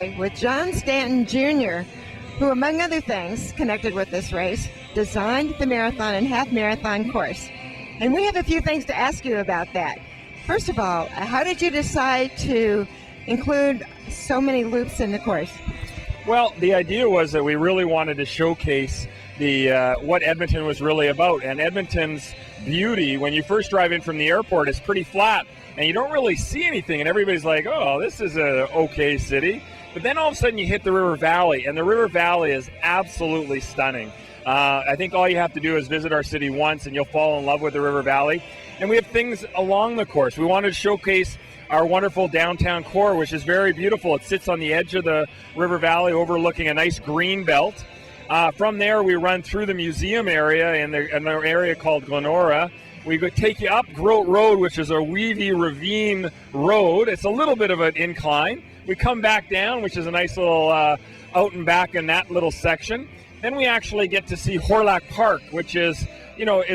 with John Stanton Jr., who, among other things, connected with this race, designed the marathon and half marathon course. And we have a few things to ask you about that. First of all, how did you decide to include so many loops in the course? Well, the idea was that we really wanted to showcase what Edmonton was really about. And Edmonton's beauty, when you first drive in from the airport, is pretty flat, and you don't really see anything, and everybody's like, oh, this is a okay city. But then all of a sudden you hit the River Valley, and the River Valley is absolutely stunning. I think all you have to do is visit our city once, and you'll fall in love with the River Valley. And we have things along the course. We wanted to showcase our wonderful downtown core, which is very beautiful. It sits on the edge of the River Valley overlooking a nice green belt. From there, we run through the museum area in an area called Glenora. We take you up Grote Road, which is a weedy ravine road. It's a little bit of an incline. We come back down, which is a nice little out and back in that little section. Then we actually get to see Horlock Park, which is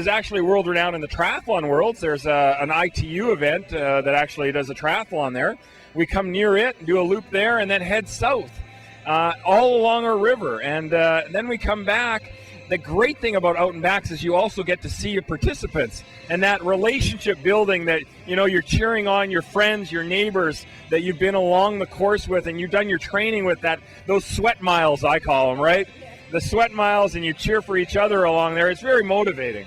actually world renowned in the triathlon worlds. There's an ITU event that actually does a triathlon there. We come near it, do a loop there, and then head south all along our river. And then we come back. The great thing about out and backs is you also get to see your participants and that relationship building that, you're cheering on your friends, your neighbors that you've been along the course with, and you've done your training with those sweat miles, I call them, right? The sweat miles, and you cheer for each other along there. It's very motivating.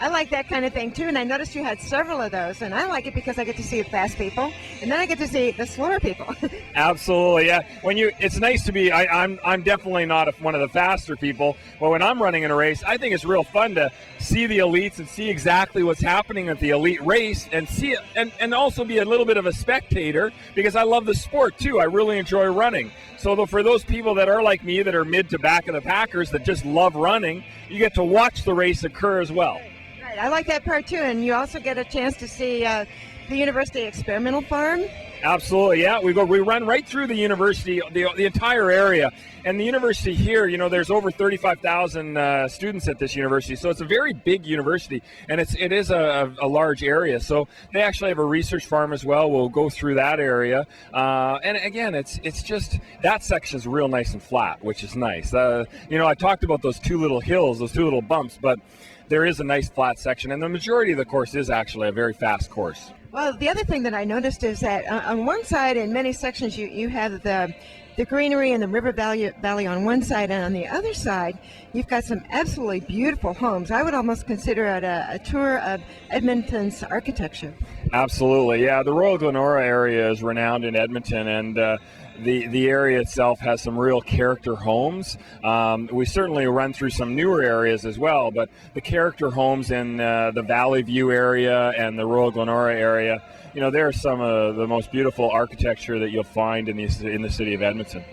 I like that kind of thing too, and I noticed you had several of those, and I like it because I get to see the fast people, and then I get to see the slower people. Absolutely, yeah. It's nice to be. I'm definitely not one of the faster people, but when I'm running in a race, I think it's real fun to see the elites and see exactly what's happening at the elite race, and see it, and also be a little bit of a spectator because I love the sport too. I really enjoy running. So for those people that are like me, that are mid to back of the packers, that just love running, you get to watch the race occur as well. Right, I like that part too, and you also get a chance to see the University Experimental Farm. Absolutely, yeah. We run right through the university, the entire area. And the university here, there's over 35,000 students at this university, so it's a very big university, and it is a large area. So they actually have a research farm as well. We'll go through that area, and again, it's just that section's real nice and flat, which is nice. I talked about those two little hills, those two little bumps, but there is a nice flat section, and the majority of the course is actually a very fast course. Well, the other thing that I noticed is that on one side, in many sections, you have the greenery and the river valley on one side, and on the other side, you've got some absolutely beautiful homes. I would almost consider it a tour of Edmonton's architecture. Absolutely, yeah. The Royal Glenora area is renowned in Edmonton, and the area itself has some real character homes. We certainly run through some newer areas as well, but the character homes in the Valley View area and the Royal Glenora area, they're some of the most beautiful architecture that you'll find in the city of Edmonton.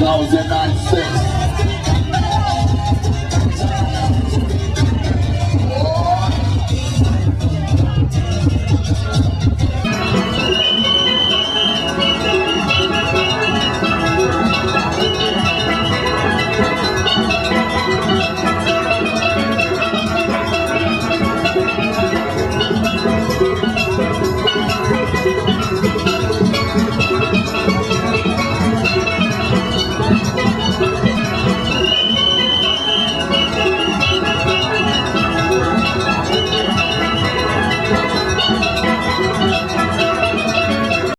2006.